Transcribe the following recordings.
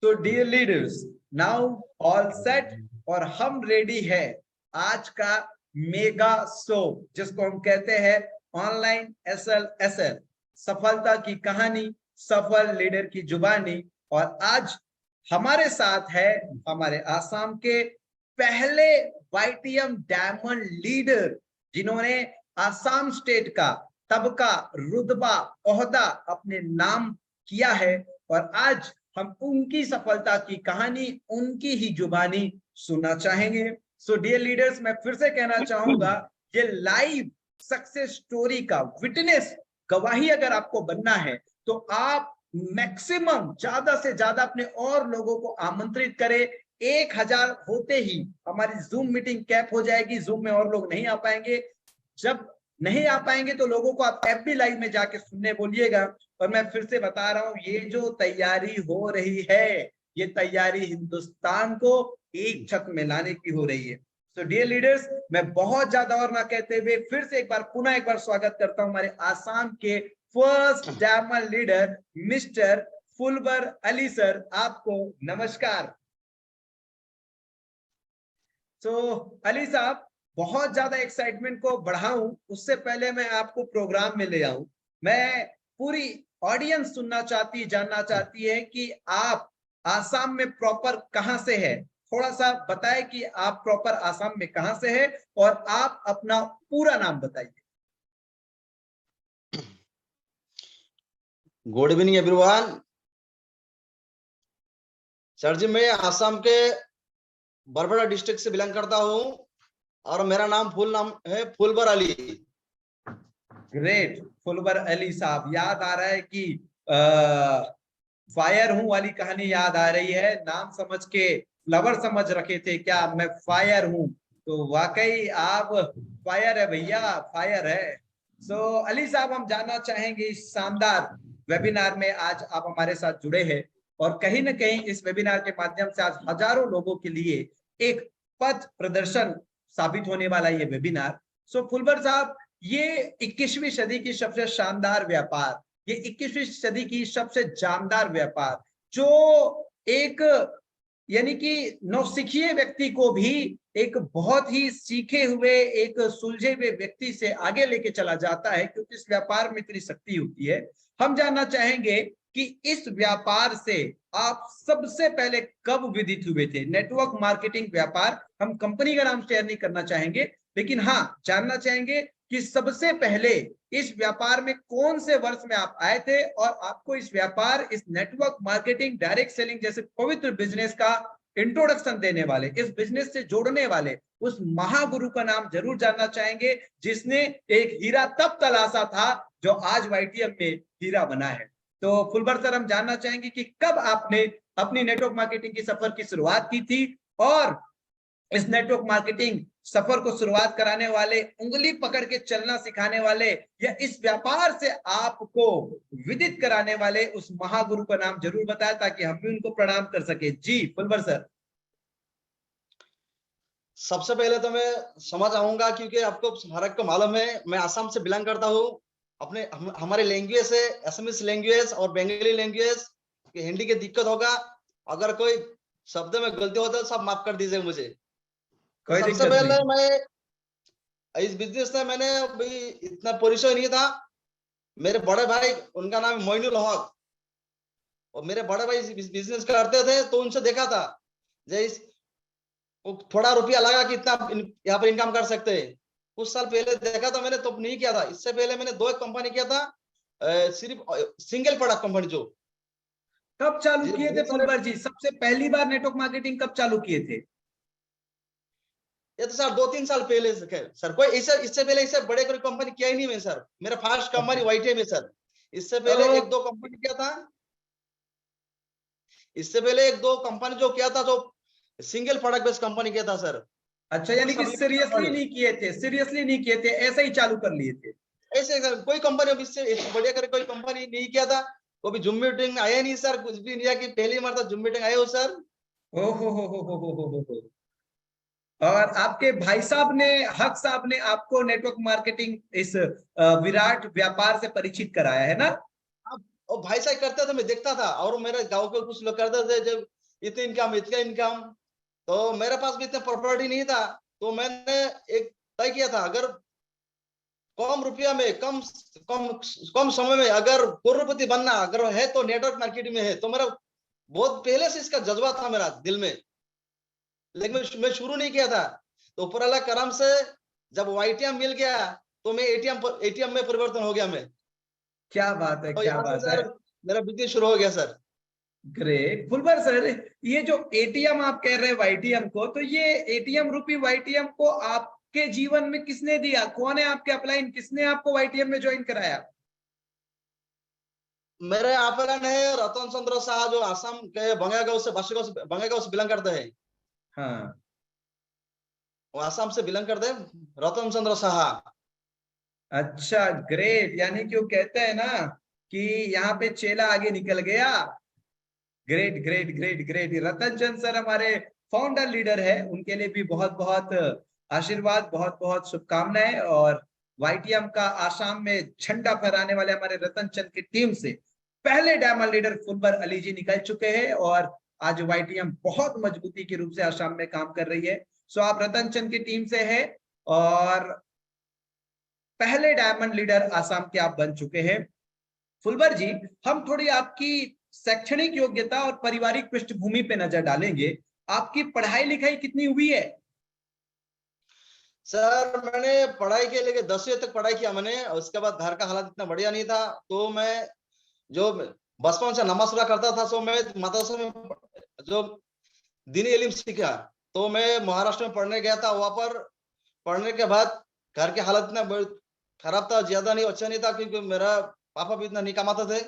तो dear leaders, now all set, और हम रेडी है आज का मेगा शो, जिसको हम कहते हैं ऑनलाइन SLSL, सफलता की कहानी, सफल लीडर की जुबानी। और आज हमारे साथ है हमारे आसाम के पहले YTM डायमंड लीडर, जिन्होंने आसाम स्टेट का तबका, रुतबा, ओहदा अपने नाम किया है। और आज हम उनकी सफलता की कहानी, उनकी ही जुबानी सुनना चाहेंगे। सो डियर लीडर्स, मैं फिर से कहना चाहूंगा, ये लाइव सक्सेस स्टोरी का विटनेस, गवाही अगर आपको बनना है तो आप मैक्सिमम ज्यादा से ज्यादा अपने और लोगों को आमंत्रित करें। 1000 होते ही हमारी जूम मीटिंग कैप हो जाएगी, जूम में और लोग नहीं आ पाएंगे। जब नहीं आ पाएंगे तो लोगों को आप FB लाइव में जाके सुनने बोलिएगा। और मैं फिर से बता रहा हूं, ये जो तैयारी हो रही है, ये तैयारी हिंदुस्तान को एक छत में लाने की हो रही है। तो डियर लीडर्स, मैं बहुत ज्यादा और ना कहते हुए फिर से पुनः एक बार स्वागत करता हूं हमारे आसाम के first diamond leader mister Fulbar Ali sir. आपको नमस्कार। तो अली साहब, बहुत ज्यादा एक्साइटमेंट को बढ़ाऊं उससे पहले मैं आपको प्रोग्राम में ले आऊं। मैं पूरी ऑडियंस जानना चाहती है कि आप आसाम में प्रॉपर कहां से है। थोड़ा सा बताएं कि आप प्रॉपर आसाम में कहां से है, और आप अपना पूरा नाम बताइए। Good evening everyone. सर जी, मैं आसाम के बरबड़ा डिस्ट्रिक्ट से बिलोंग करता हूं और मेरा नाम है फुलबर अली। ग्रेट, फुलबर अली साहब। याद आ रहा है कि फायर हूं वाली कहानी याद आ रही है। नाम समझ के फ्लावर समझ रखे थे क्या, मैं फायर हूं, तो वाकई आप फायर है भैया, फायर है। सो अली साहब, हम जानना चाहेंगे इस शानदार वेबिनार में आज आप हमारे साथ जुड़े हैं, और कहीं ना कहीं इस वेबिनार के माध्यम से आज हजारों लोगों के लिए एक पथ प्रदर्शन साबित होने वाला ये वेबिनार। सो फुलबर साहब, ये 21वीं सदी की सबसे शानदार व्यापार, ये 21वीं सदी की सबसे जानदार व्यापार, जो एक यानी कि नौसिखिए व्यक्ति को भी एक बहुत ही सीखे हुए, एक सुलझे हुए व्यक्ति से आगे लेके चला जाता है, क्योंकि इस व्यापार में इतनी शक्ति होती है। हम जानना चाहेंगे कि इस व्यापार से आप सबसे पहले कब विदित हुए थे। नेटवर्क मार्केटिंग व्यापार, हम कंपनी का नाम शेयर नहीं करना चाहेंगे, लेकिन हाँ जानना चाहेंगे कि सबसे पहले इस व्यापार में कौन से वर्ष में आप आए थे, और आपको इस व्यापार, इस नेटवर्क मार्केटिंग, डायरेक्ट सेलिंग जैसे पवित्र बिजनेस का इंट्रोडक्शन देने वाले, इस बिजनेस से जोड़ने वाले उस महागुरु का नाम जरूर जानना चाहेंगे, जिसने एक हीरा तब तलाशा था जो आज YTM में हीरा बना है। तो फुलबर सर, हम जानना चाहेंगे कि कब आपने अपनी नेटवर्क मार्केटिंग की सफर की शुरुआत की थी, और इस नेटवर्क मार्केटिंग सफर को शुरुआत कराने वाले, उंगली पकड़ के चलना सिखाने वाले, या इस व्यापार से आपको विदित कराने वाले उस महागुरु का नाम जरूर बताएं, ताकि हम भी उनको प्रणाम कर सके। जी फुलबर सर। सबसे पहले तो मैं समझ आऊंगा, क्योंकि आपको हर एक को मालूम है मैं आसाम से बिलोंग करता हूँ। अपने हमारे लैंग्वेज है असमीज लैंग्वेज और बंगाली लैंग्वेज, हिंदी की दिक्कत होगा, अगर कोई शब्द में गलती होता है सब माफ कर दीजिए मुझे। सबसे पहले मैं इस बिजनेस में मैंने अभी इतना परिचय नहीं था। मेरे बड़े भाई, उनका नाम मोइनुल हक, और मेरे बड़े भाई बिजनेस करते थे, तो उनसे देखा था जैसे थोड़ा रुपया लगा कि इतना यहाँ पर इनकम कर सकते हैं। कुछ साल पहले देखा था मैंने, तो नहीं किया था। इससे पहले मैंने 2 कंपनी किया था, सिर्फ सिंगल प्रोडक्ट कंपनी। जो कब चालू किए थे फुलबर जी, सबसे पहली बार नेटवर्क मार्केटिंग कब चालू किए थे? ये तो सर 2-3 साल पहले सर, कोई इससे पहले इससे बड़े कोई कंपनी किया ही नहीं मैं सर। मेरा फर्स्ट कंपनी YTM है सर। इससे पहले 1-2 कंपनी किया था। इससे पहले 1-2 कंपनी जो किया था, जो सिंगल प्रोडक्ट बेस्ड कंपनी किया था सर। अच्छा, यानी कि सीरियसली नहीं किए थे, सीरियसली नहीं किए थे, ऐसे ही चालू कर लिए थे। ऐसे सर कोई कंपनी अब इससे बढ़िया करे कोई कंपनी नहीं किया था। कभी जूम मीटिंग आया नहीं सर, कुछ भी नहीं, कि पहली बार जूम मीटिंग आए हो सर। ओ हो। और आपके भाई साहब ने, हक साहब ने आपको नेटवर्क मार्केटिंग इस विराट व्यापार से परिचित कराया है ना? और भाई साहब करते थे, मैं देखता था, और मेरे गांव के कुछ लोग करते थे जब इतने इनकम इतना इनकम, तो मेरे पास भी इतना प्रॉपर्टी नहीं था। तो मैंने एक तय किया था, अगर कम रुपया में कम कम कम समय में अगर करोड़पति बनना अगर है तो नेटवर्क मार्केटिंग में है। तो मेरा बहुत पहले से इसका जज्बा था मेरा दिल में, लेकिन मैं शुरू नहीं किया था। तो ऊपर वाला करम से जब YTM मिल गया तो मैं एटीएम में परिवर्तन हो गया मैं। क्या बात है, तो क्या यहाँ से बात है। सर मेरा बिजनेस शुरू हो गया सर। ग्रेट फुलबर सर, ये जो एटीएम आप कह रहे हैं YTM को, तो ये एटीएम रूपी YTM को आपके जीवन में किसने दिया? कौन है आपके अपलाइन? किसने आपको YTM में ज्वाइन कराया? मेरे अपलाइन है रतन चंद्र शाह, जो आसाम के बंगाईगांव से बिलोंग करते हैं। हाँ, वो आसाम से बिलोंग करते हैं, रतन चंद्र शाह। अच्छा ग्रेट। यानी कि वो कहते हैं ना कि यहाँ पे चेला आगे निकल गया। Great great great great. Ratan Chand sir हमारे फाउंडर लीडर है, उनके लिए भी बहुत बहुत आशीर्वाद, बहुत बहुत शुभकामनाएं। और YTM का आसाम में झंडा फहराने वाले हमारे रतन चंद की टीम से पहले डायमंड लीडर फुलबर अली जी निकल चुके हैं, और आज YTM बहुत मजबूती के रूप से आसाम में काम कर रही है। सो आप रतन चंद की टीम से है और पहले डायमंड लीडर आसाम के आप बन चुके हैं। फुलबर जी, हम थोड़ी आपकी शैक्षणिक योग्यता और पारिवारिक पृष्ठभूमि पे नजर डालेंगे। आपकी पढ़ाई लिखाई कितनी हुई है? सर मैंने पढ़ाई के लिए 10वीं तक पढ़ाई किया मैंने, और उसके बाद घर का हालात इतना बढ़िया नहीं था। तो मैं जो बचपन से नमाज पढ़ा करता था, सो मैं मदरसे में जो दीनी इल्म सीखा। तो मैं महाराष्ट्र में पढ़ने गया था। वहां पर पढ़ने के बाद घर की हालत इतना खराब था, ज्यादा नहीं अच्छा नहीं था, क्योंकि मेरा पापा भी इतना नहीं कमाते थे।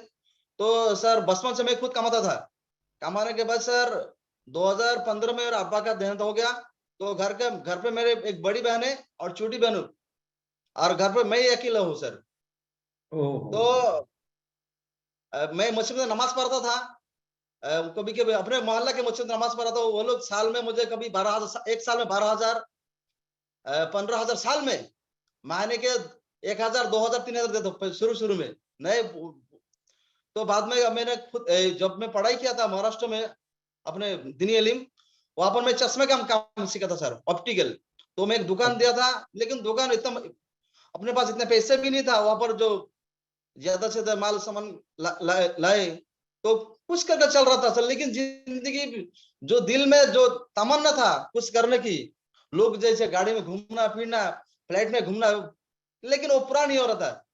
तो सर बचपन से मैं खुद कमाता था। कमाने के बाद सर 2015 में मेरा अब्बा का देहांत हो गया। तो घर पे मेरे एक बड़ी बहन है और छोटी बहन हूँ, और घर पे मैं ही अकेला हूँ सर। ओहो। तो मैं मस्जिद में नमाज पढ़ता था। कभी कभी अपने मोहल्ला के मस्जिद में नमाज पढ़ा था। वो लोग साल में मुझे कभी 12,000, एक साल में 12,000, 15,000 साल में, महीने के 1,000, 2,000, 3,000 देते शुरू शुरू में नहीं। तो बाद में मैंने खुद जब मैं पढ़ाई किया था महाराष्ट्र में अपने दीनी इल्म, वहां पर मैं चश्मे का काम सीखा था सर, ऑप्टिकल। तो मैं एक दुकान दिया था, लेकिन दुकान इतना अपने पास इतने पैसे भी नहीं था। वहां पर जो ज्यादा से ज्यादा माल सामान लाए तो कुछ करके चल रहा था सर। लेकिन जिंदगी जो दिल में जो तमन्ना था कुछ करने की, लोग जैसे गाड़ी में घूमना फिरना, फ्लाइट में घूमना, लेकिन वो पूरा नहीं हो रहा था।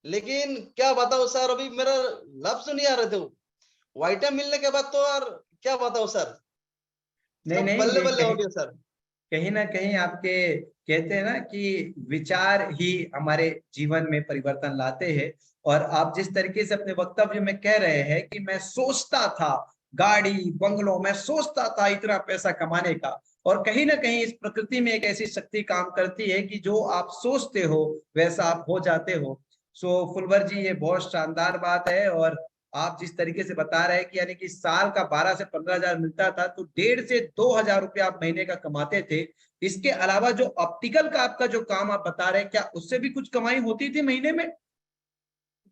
लेकिन क्या बताओ सर, अभी मेरा लफ्ज नहीं आ रहे थे। YTM मिलने के बाद तो यार क्या बताओ सर, नहीं सब नहीं, बल्ले ये बल्ले हो कहीं गया सर। कहीं ना कहीं आपके, कहते हैं ना कि विचार ही हमारे जीवन में परिवर्तन लाते हैं। और आप जिस तरीके से अपने वक्तव्य में कह रहे हैं कि मैं सोचता था गाड़ी बंगलों, मैं सोचता था इतना पैसा कमाने का, और कहीं ना कहीं इस प्रकृति में एक ऐसी शक्ति काम करती है कि जो आप सोचते हो वैसा आप हो जाते हो। सो फुलवर जी, ये बहुत शानदार बात है। और आप जिस तरीके से बता रहे हैं कि यानी कि साल का 12 से 15,000 मिलता था, तो 1,500 से 2,000 रुपया आप महीने का कमाते थे। इसके अलावा जो ऑप्टिकल का आपका जो काम आप बता रहे हैं, क्या उससे भी कुछ कमाई होती थी महीने में?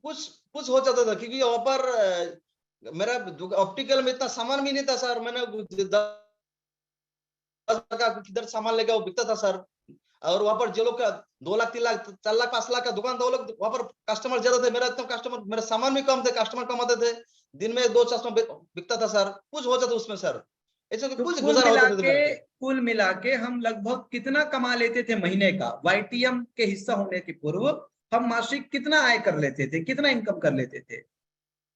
कुछ कुछ हो जाता था, क्योंकि वहां पर मेरा ऑप्टिकल में इतना सामान भी नहीं था सर। मैंने 10,000 का किधर सामान लेकर वो बिकता था सर। और वहां पर जो लोग का 2 लाख 3 लाख 4 लाख 5 लाख का दुकान था, वो लोग वहां पर कस्टमर ज्यादा थे। मेरा इतना कस्टमर, मेरा सामान भी कम थे, कस्टमर कम आते थे। दिन में 2 चश्मा बिकता था सर। कुछ हो जाता उसमें सर, ऐसे तो कुछ गुजारा होते थे मेरे को। कुल मिला के हम लगभग कितना कमा लेते थे महीने का? YTM के हिस्सा होने के पूर्व हम मासिक कितना आय कर लेते थे, कितना इनकम कर लेते थे?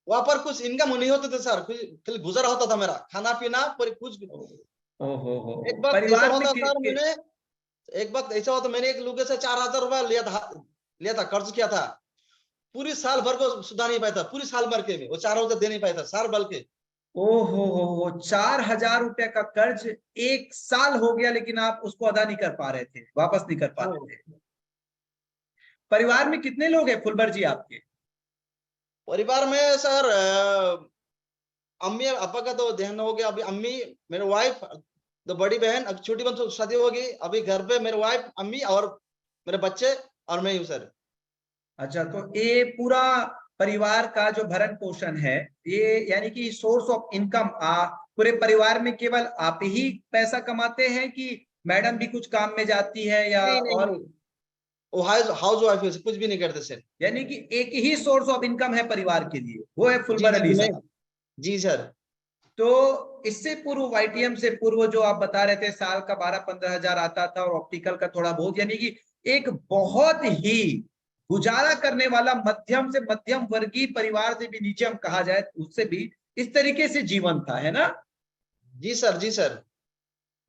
वहां पर कुछ इनकम नहीं होते थे सर, खाली गुजारा होता था मेरा, खाना पीना पर कुछ। ओहो एक बार ऐसा परिवार में होता सर, एक वक्त ऐसा हुआ तो मैंने एक लोगों से 4,000 रुपया लिया था, कर्ज किया था। पूरी साल भर को सुधा नहीं पाया था, पूरी साल भर के में वो 4,000 दे नहीं पाया था साल भर के। ओहो, 4,000 रुपए का कर्ज 1 साल हो गया, लेकिन आप उसको अदा नहीं कर पा रहे थे, वापस नहीं कर पाते थे। परिवार में कितने लोग हैं फुलबर जी आपके? परिवार में सर अम्मी अब्बा का तो देहांत हो गया। अभी अम्मी, मेरे वाइफ, तो बड़ी बहन, अब छोटी बहन तो शादी होगी। अभी घर पे मेरे वाइफ, अम्मी और मेरे बच्चे और मैं हूँ सर। अच्छा, तो ये पूरा परिवार का जो भरण पोषण है, ये यानी कि सोर्स ऑफ इनकम पूरे परिवार में केवल आप ही पैसा कमाते हैं कि मैडम भी कुछ काम में जाती है या नहीं नहीं और? नहीं, वो हाउस वाइफ है, कुछ भी नहीं करते सर। यानी कि एक ही सोर्स ऑफ इनकम है परिवार के लिए, वो है जी फुलबर जी अली मैं, साहब। जी सर। तो इससे पूर्व, वाईटीएम से पूर्व जो आप बता रहे थे साल का 12-15 हजार आता था और ऑप्टिकल का थोड़ा बहुत, यानी कि एक बहुत ही गुजारा करने वाला मध्यम से मध्यम वर्गीय परिवार से भी नीचे हम कहा जाए उससे भी इस तरीके से जीवन था, है ना? जी सर, जी सर।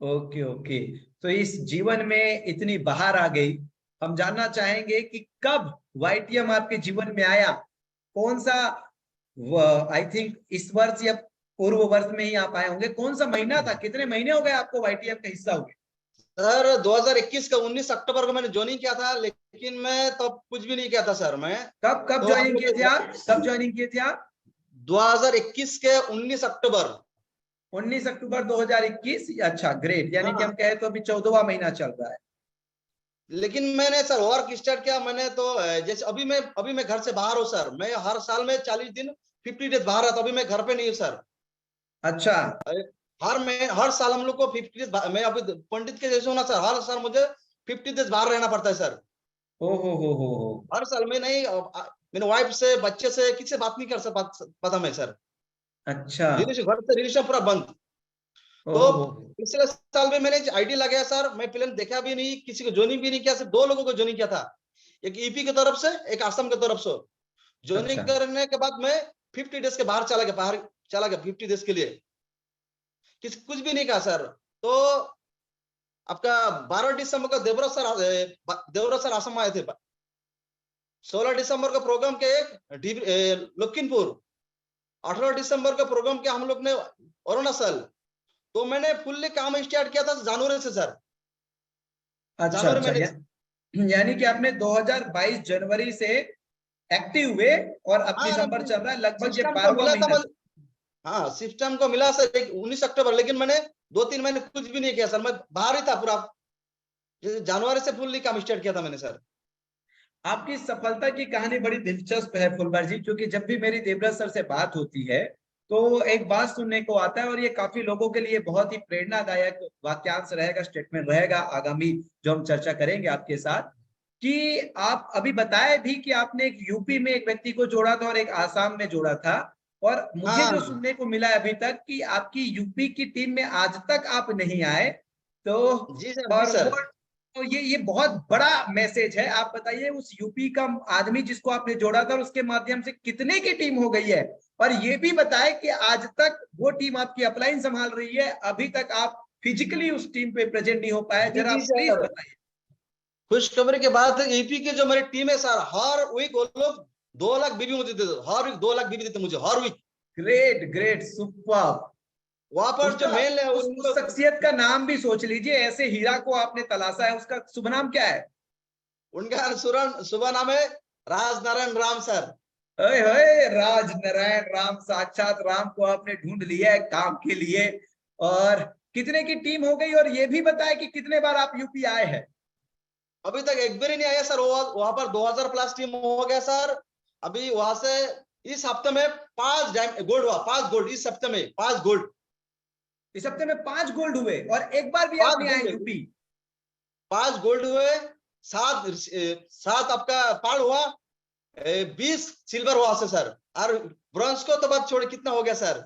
Okay okay. तो इस जीवन में इतनी बहार आ गई, हम जानना चाहेंगे कि कब वाईटीएम आपके जीवन में आया, कौन सा, आई थिंक इस वर्ष या पूर्व वर्ष में ही आप आए होंगे, कौन सा महीना था, कितने महीने हो गए आपको वाईटीएम का हिस्सा हुए? सर 2021 का 19 अक्टूबर को मैंने ज्वाइनिंग किया था, लेकिन मैं तब कुछ भी नहीं किया था सर। मैं कब कब तो हम ज्वाइनिंग लोग किए थे आप, कब ज्वाइनिंग किए थे आप? 2021 के 19 अक्टूबर। 19 अक्टूबर 2021। अच्छा ग्रेट, यानी कि हम हाँ, कहे तो अभी 14वां महीना चल रहा है। लेकिन मैंने सर वर्क स्टार्ट किया मैंने तो जैसे अभी मैं घर से बाहर हूँ सर। मैं हर साल में 40 दिन 50 डेज बाहर रहता, अभी मैं घर पे नहीं हूँ सर। अच्छा। हर साल हम लोग को 50 डेज, मैं अभी पंडित के जैसे हूँ ना सर, हर साल मुझे 50 डेज बाहर रहना पड़ता है सर। ओ हो हो। हर साल में नहीं, मेरे वाइफ से बच्चे से किसी से बात नहीं कर सकता पता मैं सर। अच्छा। रिलेशन, घर से रिलेशन पूरा बंद। ओ तो हो। पिछले साल में मैंने आईडी लगाया सर, मैं फिल्म देखा भी नहीं, किसी को ज्वाइनिंग भी नहीं किया, सिर्फ 2 लोगों को ज्वाइनिंग किया था। एक ईपी की तरफ से, एक आसाम की तरफ से। अच्छा ज्वाइनिंग करने के बाद मैं 50 डेज के बाहर चला गया 50 डेज के लिए। कुछ भी नहीं कहा सर। तो आपका 12 दिसंबर का देवराज सर आसाम आए थे। 16 दिसंबर का प्रोग्राम के एक लखीमपुर, 18 दिसंबर का प्रोग्राम किया हम लोग ने अरुणाचल। तो मैंने फुल्ली काम स्टार्ट किया था जनवरी से सर। अच्छा जनवरी अच्छा। मैंने, यानी कि आपने 2022 जनवरी से एक्टिव हुए और अब हाँ दिसंबर चल रहा है, लगभग ये सिस्टम को 12वां मिला था महीना। हाँ सिस्टम को मिला सर 19 अक्टूबर, लेकिन मैंने 2-3 महीने कुछ भी नहीं किया सर। मैं बाहर ही था पूरा, जनवरी से फुल्ली काम स्टार्ट किया था मैंने सर। आपकी सफलता की कहानी बड़ी दिलचस्प है फुलबार जी, क्योंकि जब भी मेरी देवराज सर से बात होती है तो एक बात सुनने को आता है, और ये काफी लोगों के लिए बहुत ही प्रेरणादायक वाक्यांश रहेगा, स्टेटमेंट रहेगा आगामी जो हम चर्चा करेंगे आपके साथ, कि आप अभी बताए भी कि आपने एक यूपी में एक व्यक्ति को जोड़ा था और एक आसाम में जोड़ा था, और मुझे जो हाँ सुनने को मिला है अभी तक कि आपकी यूपी की टीम में आज तक आप नहीं आए। तो जी सर, जी और सर। वो, तो ये बहुत बड़ा मैसेज है। आप बताइए उस यूपी का आदमी जिसको आपने जोड़ा था उसके माध्यम से कितने की टीम हो गई है, और ये भी बताए कि आज तक वो टीम आपकी अपलाइन संभाल रही है, अभी तक आप फिजिकली उस टीम पे प्रेजेंट नहीं हो पाए, जी जरा जी प्लीज सर, बताइए। खुशखबरी के बाद ईपी की जो मेरी टीम है सर, हर वीक वो लोग 2 लाख बीबी मुझे देते, हर वीक 2 लाख बीबी देते मुझे हर वीक। Great great super. वहां पर जो उसका मेल है उस शख्सियत का नाम भी सोच लीजिए, ऐसे हीरा को आपने तलाशा है, उसका शुभ नाम क्या है? उनका सुबह नाम है राज नारायण राम सर। अरे राज नारायण राम, साक्षात राम को आपने ढूंढ लिया है काम के लिए। और कितने की टीम हो गई, और ये भी बताया कि कितने बार आप यूपी आए हैं? अभी तक एक बार ही नहीं आया सर। वहां पर 2000 प्लस टीम हो गया सर। अभी वहां से इस हफ्ते में 5 गोल्ड हुआ, 5 गोल्ड इस हफ्ते में, 5 गोल्ड। इस हफ्ते में 5 गोल्ड हुए, और एक बार भी आप 5 नहीं आए गोल्ड, यूपी? 5 गोल्ड हुए, 7 आपका पार हुआ, 20 सिल्वर हुआ से सर। और ब्रॉन्ज को तो बात छोड़, कितना हो गया सर।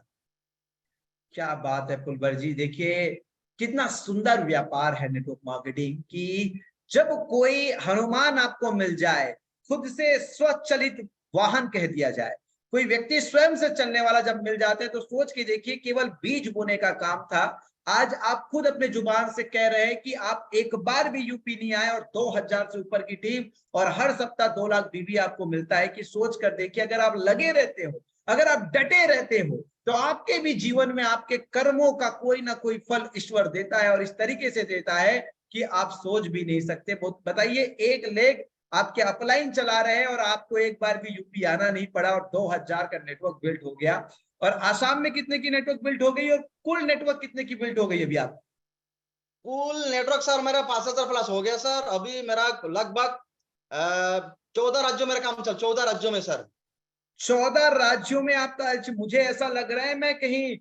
क्या बात है फुलबर जी, देखिए कितना सुंदर व्यापार है नेटवर्क मार्केटिंग की। जब कोई हनुमान आपको मिल जाए, खुद से स्वचलित वाहन कह दिया जाए, कोई व्यक्ति स्वयं से चलने वाला जब मिल जाते हैं, तो सोच के देखिए केवल बीज बोने का काम था, आज आप खुद अपने जुबान से कह रहे हैं कि आप एक बार भी यूपी नहीं आए, और 2000 से ऊपर की टीम, और हर सप्ताह 2 लाख बीबी आपको मिलता है। कि सोच कर देखिए, अगर आप लगे रहते हो, अगर आप डटे रहते हो, तो आपके भी जीवन में आपके कर्मों का कोई ना कोई फल ईश्वर देता है, और इस तरीके से देता है कि आप सोच भी नहीं सकते। बताइए, एक लेग आपके अपलाइन चला रहे हैं और आपको एक बार भी यूपी आना नहीं पड़ा, और 2000 का नेटवर्क बिल्ड हो गया। और आसाम में कितने की नेटवर्क बिल्ड हो गई, और कुल नेटवर्क कितने की बिल्ड हो गई अभी आप? कुल नेटवर्क सर मेरा 5000 प्लस हो गया सर। अभी मेरा लगभग 14 राज्यों मेरा काम चल, 14 राज्यों में सर। 14 राज्यों में आपका, मुझे ऐसा लग रहा है मैं कहीं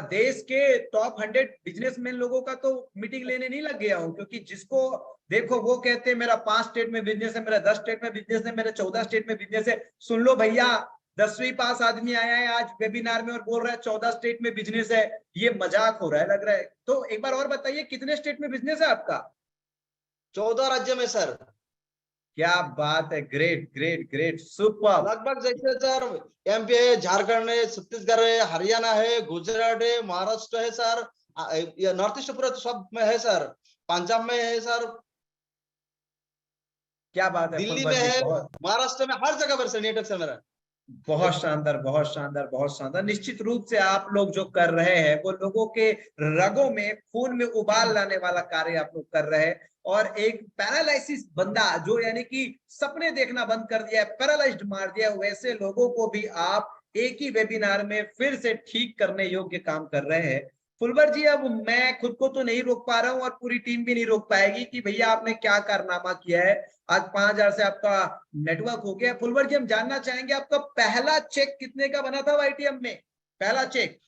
देश के टॉप 100 बिजनेसमैन लोगों का तो मीटिंग लेने नहीं लग गया हूं, क्योंकि जिसको देखो वो कहते हैं मेरा 5 स्टेट में बिजनेस है, मेरा 10 स्टेट में बिजनेस है, मेरा 14 स्टेट में बिजनेस है। सुन लो भैया, 10वीं पास आदमी आया है आज वेबिनार में और बोल रहा है 14 स्टेट में बिजनेस है। ये मजाक हो रहा है लग रहा है। तो एक बार और बताइए, कितने स्टेट में बिजनेस है आपका? 14 राज्य में सर। क्या बात है, ग्रेट ग्रेट ग्रेट, सुपर। लगभग जैसे सर एमपी है, झारखंड है, छत्तीसगढ़ है, हरियाणा है, गुजरात है, महाराष्ट्र है सर, नॉर्थ ईस्ट पूरा सब में है सर, पंजाब में है सर, क्या बात है दिल्ली फुलवर में जी, है, बहुत महाराष्ट्र में, हर जगह पर सर नेटवर्क सर मेरा। बहुत शानदार, बहुत शानदार, बहुत शानदार। निश्चित रूप से आप लोग जो कर रहे हैं वो लोगों के रगों में, खून में उबाल लाने वाला कार्य आप लोग कर रहे हैं। और एक पैरालिसिस बंदा जो यानी कि सपने देखना बंद कर दिया है, पैरालाइज्ड मार दिया, वैसे लोगों को भी आप एक ही वेबिनार में फिर से ठीक करने योग्य काम कर रहे हैं। फुलवर जी, अब मैं खुद को तो नहीं रोक पा रहा हूं और पूरी टीम भी नहीं रोक पाएगी कि भैया आपने क्या कारनामा किया है। आज 5,000 से आपका नेटवर्क हो गया। फुलवर जी, हम जानना चाहेंगे आपका पहला चेक कितने का बना था वाईटीएम में, पहला चेक?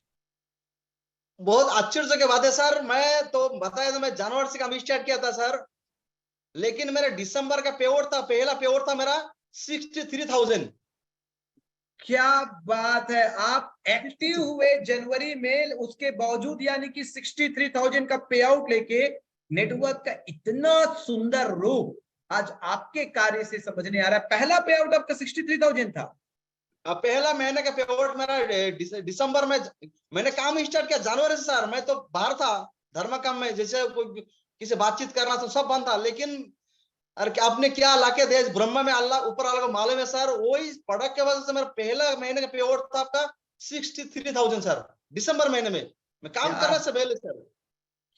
बहुत आश्चर्य की बात है सर, मैं तो बताया था मैं जनवरी से काम स्टार्ट किया था सर, लेकिन मेरा दिसंबर का पेआउट था, पहला पेआउट था मेरा 63,000। क्या बात है, आप एक्टिव हुए जनवरी में, उसके बावजूद यानी कि 63,000 का पे आउट लेके नेटवर्क का इतना सुंदर रूप आज आपके कार्य से समझने आ रहा है। पहला पे आउट आपका 63,000 था? पहला महीने का पेआउट मेरा दिसंबर में, मैंने काम स्टार्ट किया जनवरी से सर। मैं तो बाहर था धर्म काम में, जैसे कोई किसी बातचीत करना था सब बंद था, लेकिन अरे आपने क्या लाके दिया ब्रह्मा में, अल्लाह ऊपर वाले को मालूम है सर। वही प्रोडक्ट के वजह से मेरा पहला महीने का पेआउट था आपका 63,000 सर, दिसंबर महीने में, मैं काम करने से पहले सर।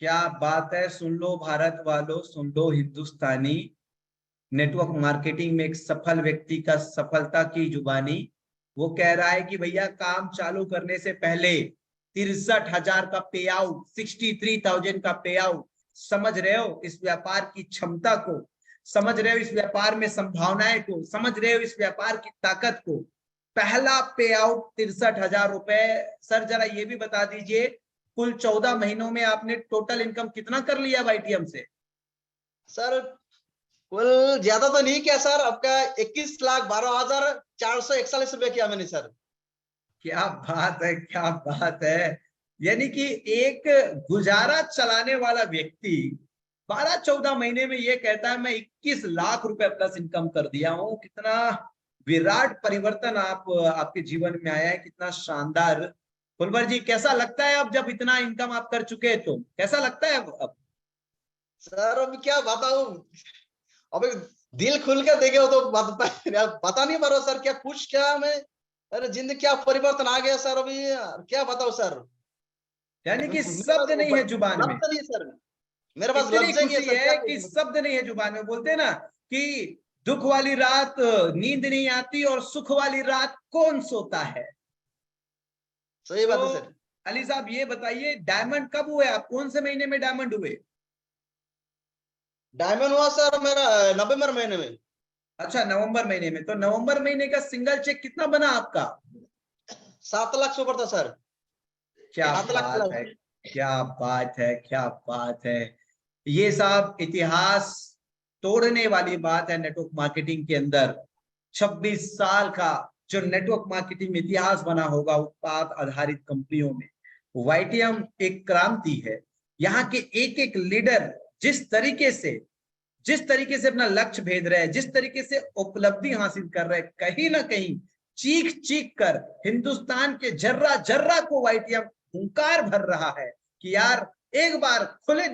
क्या बात है, सुन लो भारत वालों, सुन लो हिंदुस्तानी। नेटवर्क मार्केटिंग में एक सफल व्यक्ति का सफलता की जुबानी, वो कह रहा है कि भैया काम चालू करने से पहले 63,000 का पे आउट, 63,000 का पे आउट। समझ रहे हो इस व्यापार की क्षमता को, समझ रहे हो इस व्यापार में संभावनाएं को, समझ रहे हो इस व्यापार की ताकत को। पहला पे आउट 63,000 रुपए। सर जरा ये भी बता दीजिए, कुल 14 महीनों में आपने टोटल इनकम कितना कर लिया वाईटीएम से? सर कुल ज्यादा तो नहीं किया सर, आपका 21,12,441 रुपया किया मैंने सर। क्या बात है, क्या बात है। यानी कि एक गुजारा चलाने वाला व्यक्ति 12-14 महीने में ये कहता है मैं 21 लाख रुपए प्लस इनकम कर दिया हूं। कितना विराट परिवर्तन आपके जीवन में आया है, कितना शानदार। फुलवर जी, कैसा लगता है अब जब इतना इनकम आप कर चुके हैं, तो कैसा लगता है अब? सर अब क्या बताऊं, अब दिल खुल के देखे हो तो बता नहीं पा रहा सर, क्या कुछ क्या मैं, अरे जिंदगी क्या परिवर्तन आ गया सर अभी, क्या बताओ सर। यानी कि शब्द नहीं है जुबान में, नहीं सर, मेरे पास इतनी लफ्ज नहीं खुशी है है सर, कि शब्द नहीं है जुबान में। बोलते ना कि दुख वाली रात नींद नहीं आती और सुख वाली रात कौन सोता है। सही बात है तो सर। अली साहब ये बताइए, डायमंड कब हुए आप, कौन से महीने में डायमंड हुए? डायमंड हुआ सर मेरा नवंबर महीने में। अच्छा, नवंबर महीने में। तो नवंबर महीने का सिंगल चेक कितना बना आपका? 7 लाख से ऊपर था सर। क्या 7 लाख बात है, क्या बात है, क्या बात है। ये साहब इतिहास तोड़ने वाली बात है नेटवर्क मार्केटिंग के अंदर। 26 साल का जो नेटवर्क मार्केटिंग में इतिहास बना होगा उत्पाद आधारित कंपनियों में, वाईटीएम एक क्रांति है। यहाँ के एक एक लीडर जिस तरीके से अपना लक्ष्य भेद रहे हैं, जिस तरीके से उपलब्धि हासिल कर रहे हैं, कहीं ना कहीं चीख चीख कर हिंदुस्तान के जर्रा जर्रा को वाईटीएम हुंकार भर रहा है कि यार एक बार खुले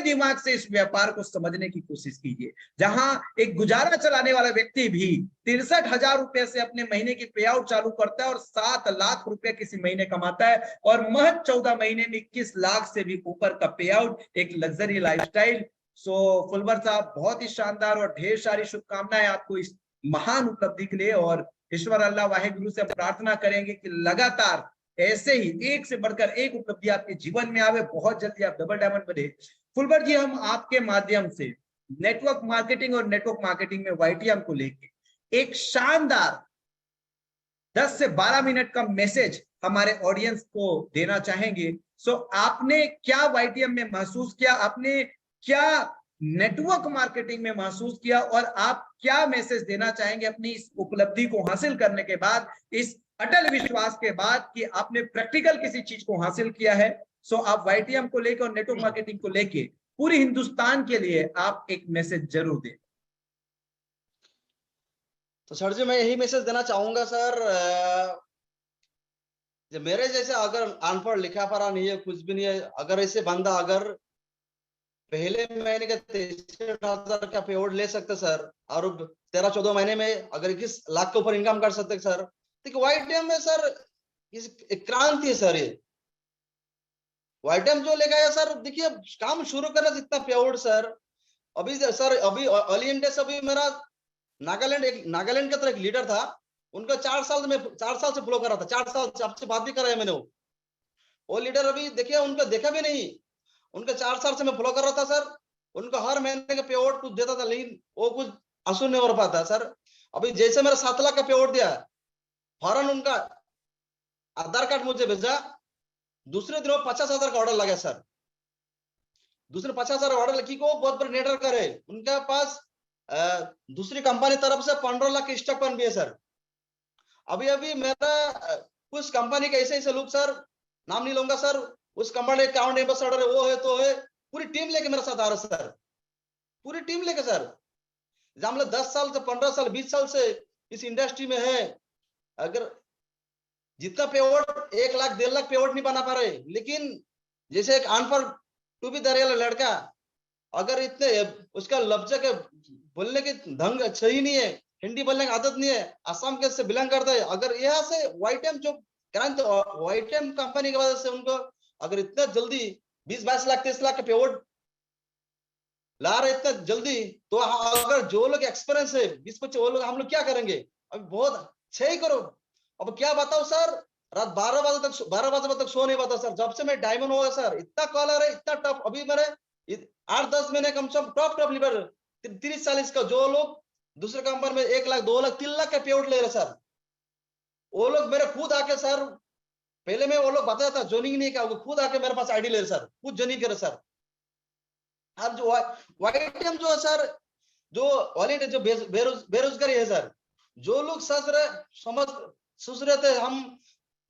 दिमाग से इस व्यापार को समझने की कोशिश कीजिए। जहां एक गुजारा चलाने वाला व्यक्ति भी 63,000 रुपए से अपने महीने की पे आउट चालू करता है और 7 लाख रुपए किसी महीने कमाता है, और महज 14 महीने में 21 लाख से भी ऊपर का पे आउट, एक लग्जरी लाइफस्टाइल। सो फुलवर साहब, बहुत ही शानदार और ढेर सारी शुभकामनाएं आपको इस महान उपलब्धि के लिए। और ईश्वर अल्लाह वाहिगुरु से प्रार्थना करेंगे कि लगातार ऐसे ही एक से बढ़कर एक उपलब्धि आपके जीवन में आवे, बहुत जल्दी आप डबल डायमंड बने। फुलवर जी, हम आपके माध्यम से नेटवर्क मार्केटिंग और नेटवर्क मार्केटिंग में वाईटीएम को लेके एक शानदार 10 से 12 मिनट का मैसेज हमारे ऑडियंस को देना चाहेंगे। सो आपने क्या वाईटीएम में महसूस किया, आपने क्या नेटवर्क मार्केटिंग में महसूस किया, और आप क्या मैसेज देना चाहेंगे अपनी इस उपलब्धि को हासिल करने के बाद, इस अटल विश्वास के बाद कि आपने प्रैक्टिकल किसी चीज को हासिल किया है। सो आप वाईटीएम को लेकर और नेटवर्क मार्केटिंग को लेकर पूरी हिंदुस्तान के लिए आप एक मैसेज जरूर दें। तो सर जी मैं यही मैसेज देना चाहूंगा सर, जो मेरे जैसे अगर अनपढ़ लिखा पढ़ा नहीं है, कुछ भी नहीं है, अगर ऐसे बंदा अगर पहले महीने का 63,000 का पेआउट ले सकते सर, और 13-14 महीने में अगर 21 लाख के ऊपर इनकम कर सकते सर, तो वाईटीएम में सर इस क्रांति है सर। ये वाईटीएम जो लेकर आया सर, देखिए काम शुरू करना जितना पेआउट सर, अभी सर अभी अर्ली इंडिया से अभी मेरा नागालैंड का तरह एक लीडर था, उनका 4 साल से फॉलो कर रहा था, 4 साल से, आपसे बात भी कराया मैंने। वो लीडर अभी देखिए उनका देखा भी नहीं, उनका 4 साल से मैं फॉलो कर रहा था सर। उनका हर महीने का पेआउट कुछ देता था, लेकिन वो कुछ असुर नहीं हो पाता सर। अभी जैसे मेरा 7 लाख का पेआउट दिया, फौरन उनका आधार कार्ड मुझे भेजा, दूसरे दिन 50,000 का ऑर्डर लगा सर। दूसरे 50,000 ऑर्डर लगी को बहुत बड़े नेटवर्क है उनके पास, दूसरी कंपनी तरफ से 15 लाख की स्टॉक बन भी है सर। अभी मेरा कुछ कंपनी के ऐसे लोग सर, नाम नहीं लूंगा सर, उस कंपनी अकाउंट एम्बेसडर है, वो है तो है, पूरी टीम लेके मेरे साथ आ रहा सर, पूरी टीम लेके सर। हम लोग 10 साल से 15 साल 20 साल से इस इंडस्ट्री में है, अगर जितना पेआउट 1 लाख 1.5 लाख पेआउट नहीं बना पा रहे, लेकिन जैसे एक अनपढ़ टू बी दरिया लड़का, अगर इतने उसका लफ्ज के बोलने की ढंग सही नहीं है, हिंदी बोलने की आदत नहीं है, असम के से बिलोंग करता है, अगर यहाँ से वाईटीएम जो क्रांत वाईटीएम कंपनी की वजह से उनको अगर इतना जल्दी 20-22 लाख 30 लाख के पेआउट ला रहे इतना जल्दी, तो अगर जो लोग एक्सपीरियंस है 20-25 वो लोग, हम लोग क्या करेंगे? अभी बहुत अच्छा ही करो। अब क्या बताओ सर, रात 12 बजे तक सो नहीं पाता सर, जब से मैं डायमंड हुआ सर, इतना कॉलर है, इतना टफ। अभी मेरे 8-10 महीने कम से कम टॉप लीडर 30-40 का, जो लोग दूसरे कंपनी में 1 लाख 2 लाख 3 लाख का पेआउट ले रहे सर, वो लोग मेरे खुद आके सर, पहले मैं वो लोग बताया था ज्वाइनिंग नहीं किया, वो खुद आके मेरे पास आईडी ले रहे सर, खुद ज्वाइनिंग करे सर। अब जो वाईटीएम जो है सर, जो ऑल इंडिया जो बेरोजगारी है सर, जो लोग सोच रहे थे हम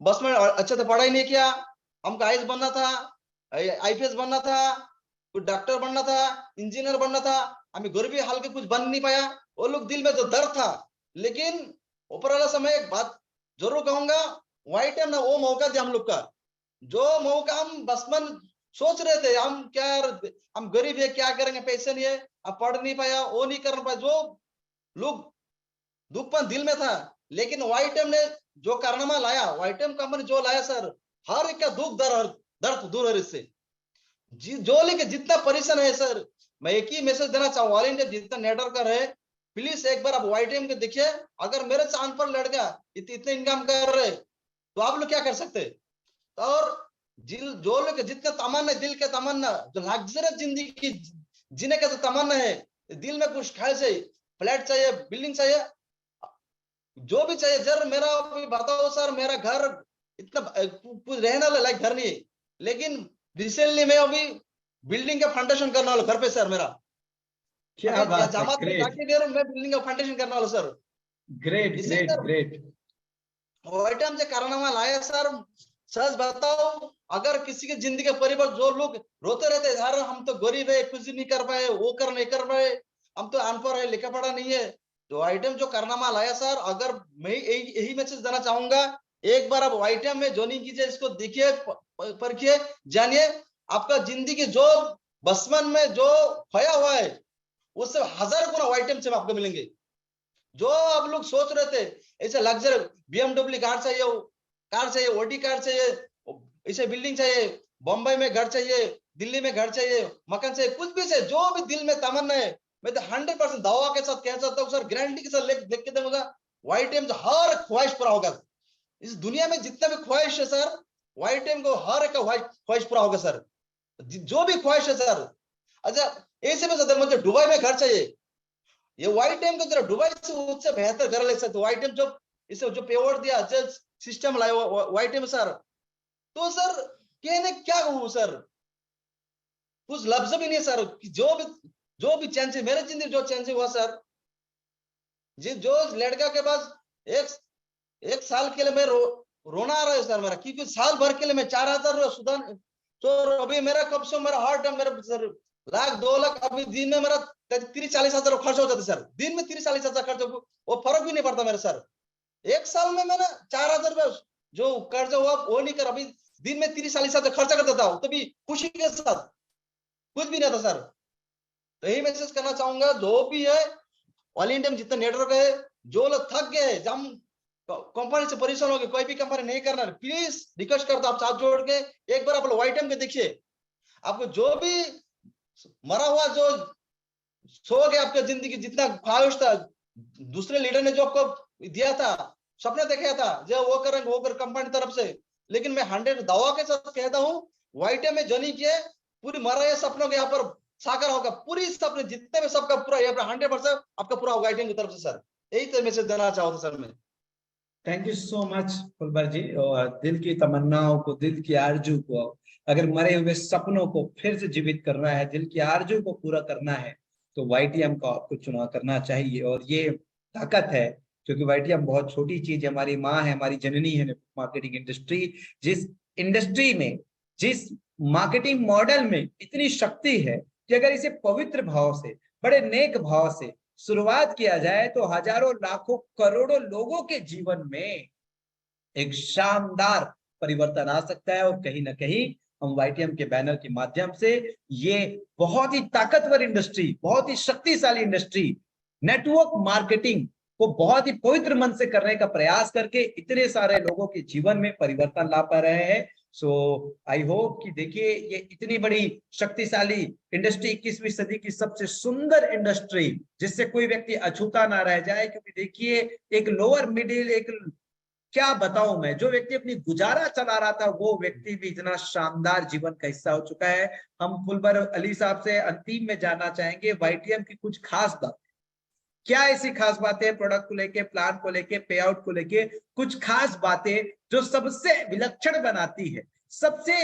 बस में अच्छे से पढ़ाई नहीं किया, हमको आईएएस बनना था, आईपीएस बनना था, कुछ डॉक्टर बनना था, इंजीनियर बनना था, हमें गरीबी हाल के कुछ बन नहीं पाया, वो लोग दिल में जो दर्द था। लेकिन ऊपर वाला समय एक बात जरूर कहूंगा, वाईटीएम ना वो मौका दिया हम लोग का, जो मौका हम बस में सोच रहे थे हम क्या, हम गरीब है क्या करेंगे, पैसे नहीं है, अब पढ़ नहीं पाया, वो नहीं कर पाया, जो लोग दुखपन दिल में था। लेकिन वाईटीएम ने जो कारनामा लाया, वाईटीएम कंपनी जो लाया सर, हर एक का दुख दर्द दूर है इससे। जो लेके जितना परेशान है सर, मैं एक ही मैसेज देना चाहूँ, ऑल इंडिया जितना नेटवर्क है, प्लीज एक बार आप वाईटीएम को देखिए। अगर मेरे चांद पर लड़का इतने इनकम कर रहे, तो आप लोग क्या कर सकते? और जो लोग जितना तमन्ना, दिल के तमन्ना, जो लग्जरियस जिंदगी जीने का जो तमन्ना है, दिल में कुछ ख्याल चाहिए, फ्लैट चाहिए, बिल्डिंग चाहिए, जो भी चाहिए सर, मेरा बताओ सर, मेरा घर इतना रहने वाला लायक घर नहीं है, लेकिन रिसेंटली मैं अभी बिल्डिंग का फाउंडेशन करने वाला घर पे सर, मेरा क्या बात है, मैं बिल्डिंग का फाउंडेशन करने वाला sir. Great great great. YTM से कारनामा लाया सर, सच बताओ, अगर किसी की जिंदगी परिवार जो लोग रोते रहते यार, हम तो गरीब है, कुछ नहीं कर पाए, वो कर नहीं कर पाए, हम तो अनपढ़ है, लिखा पढ़ा नहीं है, तो वाईटीएम जो कारनामा लाया सर, अगर मैं यही मैसेज देना चाहूंगा, एक बार आप वाईटीएम में ज्वाइनिंग कीजिए, इसको देखिए, परखिए, जानिए, आपका जिंदगी जो बचपन में जो खोया हुआ है, उससे 1000 गुना वाईटीएम से आपको मिलेंगे। जो आप लोग सोच रहे थे ऐसे लग्जरी BMW कार चाहिए, ओडी कार चाहिए, ऐसे बिल्डिंग चाहिए, बम्बई में घर चाहिए, दिल्ली में घर चाहिए, मकान चाहिए, कुछ भी चाहिए, जो भी दिल में तमन्ना है, मैं तो 100% दावा के साथ कह सकता हूँ सर, गारंटी के साथ देख के दूंगा, वाईटीएम जो हर ख्वाहिश पूरा होगा। इस दुनिया में जितना भी ख्वाहिश है सर, वाईटीएम को हर एक ख्वाहिश पूरा होगा सर, जो भी ख्वाहिश है सर। अच्छा ऐसे में सर, मुझे दुबई में घर चाहिए, ये YTM को जरा दुबई से उससे बेहतर कर ले सकते। YTM जो इसे जो पेवर दिया, जो सिस्टम लाया YTM सर, तो सर कहने क्या कहूँ सर, कुछ लफ्ज भी नहीं है सर। जो भी चेंज मेरे जिंदगी जो चेंज हुआ सर, जो लड़का के पास एक साल के लिए मैं रोना आ रहा है सर मेरा, क्योंकि साल भर के लिए मैं 4,000 सुधार, तो अभी मेरा कब से मेरा हार्ट मेरा सर 1,00,000-2,00,000 अभी दिन में मेरा 30-40 हजार खर्च हो जाता है सर, दिन में 30-40 हजार खर्च, वो फर्क भी नहीं पड़ता मेरे सर। एक साल में मैंने 4,000 जो कर्ज हुआ वो नहीं कर, अभी दिन में 30-40 हजार खर्चा करता था, तो भी खुशी के साथ, कुछ भी नहीं था सर। तो यही मैसेज करना चाहूंगा, जो भी है ऑल इंडिया में जितना नेटवर्क है, जो लोग थक गए, जब कंपनी से परेशान हो गए, कोई भी कंपनी नहीं करना, प्लीज रिक्वेस्ट करता आप साथ जोड़ के एक बार आप लोग YTM के देखिए। आपको जो भी मरा हुआ जो सो गया आपके जिंदगी जितना ख्वाहिश था, दूसरे लीडर ने जो आपको दिया था, सपने देखा था, जो वो करेंगे वो कर कंपनी तरफ से, लेकिन मैं 100 दावा के साथ कहता हूँ YTM में जनी के पूरी मरा ये सपनों के यहाँ पर साकार होगा, पूरी सपने जितने में सबका पूरा 100% आपका पूरा होगा YTM की तरफ से सर। यही तो मैसेज देना चाहता सर मैं। थैंक यू सो मच फुलबर जी। और दिल की तमन्नाओं को, दिल की आरजू को, अगर मरे हुए सपनों को फिर से जीवित करना है, दिल की आरजू को पूरा करना है, तो YTM का आपको चुनाव करना चाहिए। और ये ताकत है, क्योंकि YTM बहुत छोटी चीज है, हमारी माँ है, हमारी जननी है मार्केटिंग इंडस्ट्री। जिस इंडस्ट्री में, जिस मार्केटिंग मॉडल में इतनी शक्ति है कि अगर इसे पवित्र भाव से, बड़े नेक भाव से शुरुआत किया जाए, तो हजारों लाखों करोड़ों लोगों के जीवन में एक शानदार परिवर्तन आ सकता है। और कहीं ना कहीं हम YTM के बैनर के माध्यम से ये बहुत ही ताकतवर इंडस्ट्री, बहुत ही शक्तिशाली इंडस्ट्री, नेटवर्क मार्केटिंग को बहुत ही पवित्र मन से करने का प्रयास करके इतने सारे लोगों के जीवन में परिवर्तन ला पा रहे हैं। सो आई होप कि देखिए, ये इतनी बड़ी शक्तिशाली इंडस्ट्री, 21वीं सदी की सबसे सुंदर इंडस्ट्री, जिससे कोई व्यक्ति अछूता ना रह जाए। क्योंकि देखिए, एक लोअर मिडिल, एक क्या बताऊं मैं, जो व्यक्ति अपनी गुजारा चला रहा था, वो व्यक्ति भी इतना शानदार जीवन का हिस्सा हो चुका है। हम फुलबर अली साहब से अंतिम में जानना चाहेंगे YTM की कुछ खास बात, क्या ऐसी खास बातें प्रोडक्ट को लेके, प्लान को लेके, पे आउट को लेके, कुछ खास बातें जो सबसे विलक्षण बनाती है, सबसे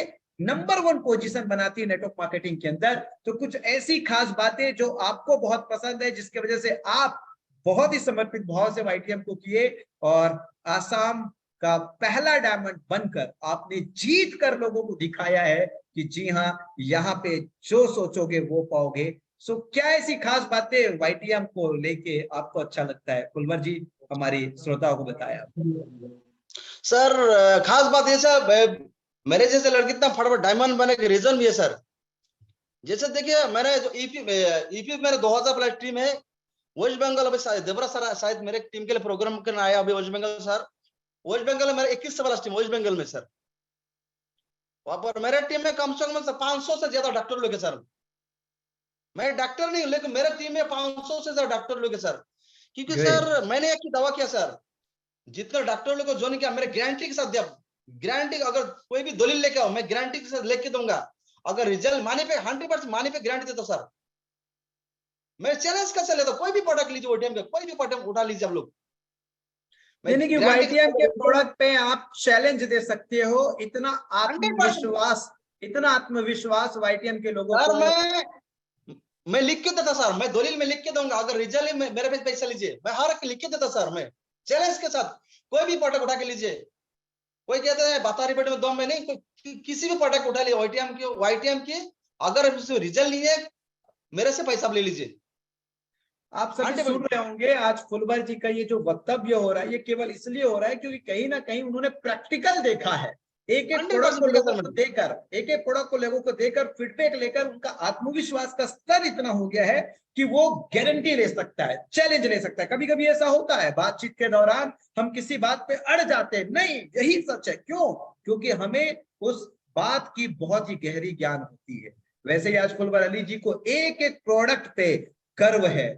नंबर 1 पोजीशन बनाती है नेटवर्क मार्केटिंग के अंदर। तो कुछ ऐसी खास बातें जो आपको बहुत पसंद है, जिसकी वजह से आप बहुत ही समर्पित भाव से YTM को किए और आसाम का पहला डायमंड बनकर आपने जीत कर लोगों को दिखाया है कि जी हाँ, यहाँ पे जो सोचोगे वो पाओगे। सो क्या ऐसी खास बातें YTM को लेके आपको अच्छा लगता है? फुलवर जी, हमारी श्रोताओं को बताया सर। खास बात ये सर, मेरे जैसे लड़के इतना फटाफट डायमंड बने के रीजन भी है सर। जैसे देखिए, मैंने जो ईपी मेरे 2000 प्लस टीम है वेस्ट बंगाल, अभी देवरा सर शायद मेरे टीम के लिए प्रोग्राम करने आया अभी West Bengal sir. West Bengal में मेरा 21 प्लस टीम वेस्ट बंगाल में सर। वहां पर मेरे टीम में कम से कम 500 से ज्यादा डॉक्टर लोग है सर। मैं डॉक्टर नहीं हूं, लेकिन मेरे टीम में 500 से ज्यादा डॉक्टर लोग है सर। क्योंकि सर मैंने एक ही दावा किया सर, जितना डॉक्टर लोग को ज्वाइन किया, मेरे गारंटी के साथ दिया, गारंटी, अगर कोई भी दलील लेके आओ मैं गारंटी के साथ लेके दूंगा। अगर रिजल्ट मानी पे 100% मानी पे गारंटी देता सर। मैं चैलेंज कैसे लेता, कोई भी प्रोडक्ट लीजिए YTM का, कोई भी प्रोडक्ट उठा लीजिए आप लोग। यानी कि YTM के प्रोडक्ट पे आप चैलेंज दे सकते हो, इतना आत्मविश्वास, इतना आत्मविश्वास YTM के लोगों को। मैं लिख के देता सर, मैं दलील में लिख के दूंगा, अगर रिजल्ट मेरे पे पैसा लीजिए, मैं हर लिख के देता सर। मैं चैलेंज के साथ कोई भी प्रोडक्ट उठा के लीजिए। कोई कहता है बता रिपोर्ट में दम में नहीं, किसी भी प्रोडक्ट उठा लिया YTM की, अगर रिजल्ट नहीं है मेरे से पैसा ले लीजिए। आप सभी सुन रहे होंगे, आज फुलबर जी का ये जो वक्तव्य हो रहा है, ये केवल इसलिए हो रहा है क्योंकि कहीं ना कहीं उन्होंने प्रैक्टिकल देखा है। एक एक प्रोडक्ट को लोगों को देकर, एक एक प्रोडक्ट को लोगों को देकर, फीडबैक लेकर उनका आत्मविश्वास का स्तर इतना हो गया है कि वो गारंटी ले सकता है, चैलेंज ले सकता है। कभी कभी ऐसा होता है बातचीत के दौरान हम किसी बात पे अड़ जाते हैं, नहीं यही सच है, क्यों? क्योंकि हमें उस बात की बहुत ही गहरी ज्ञान होती है। वैसे ही आज फुलबर अली जी को एक एक प्रोडक्ट पे गर्व है,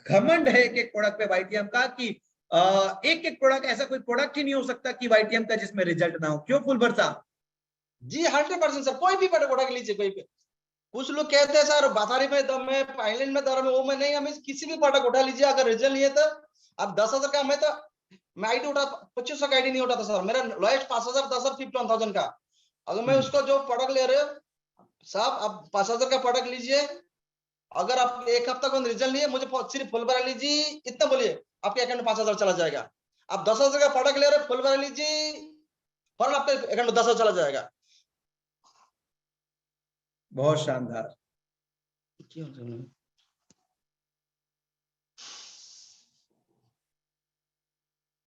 घमंड है एक एक प्रोडक्ट पे YTM का, कि एक एक प्रोडक्ट, ऐसा कोई प्रोडक्ट ही नहीं हो सकता कि YTM का जिसमें रिजल्ट ना हो। क्यों फुलबर साहब? जी 100% सर, कोई भी प्रोडक्ट उठा के लीजिए, कोई पे कुछ लोग कहते हैं सर बातारी में दम है, पाइलिन में दम है, वो मैं नहीं, हमें किसी भी प्रोडक्ट उठा लीजिए, अगर रिजल्ट नहीं है तो अब 10,000 का मैं आईडी उठा 2500 का आईडी नहीं उठाता सर, मेरा लोएस्ट 5,000 10,000 51,000 का। अगर मैं उसको जो प्रोडक्ट ले रहे हो साहब, आप 5,000 का प्रोडक्ट लीजिए, अगर आप एक हफ्ता को रिजल्ट नहीं है, मुझे सिर्फ फुल भरा लीजिए, इतना बोलिए आपके अकाउंट में 5,000 चला जाएगा। आप 10,000 का प्रोडक्ट ले रहे हो, फुल भरा लीजिए, फौरन आपके अकाउंट में 10,000 चला जाएगा। बहुत शानदार।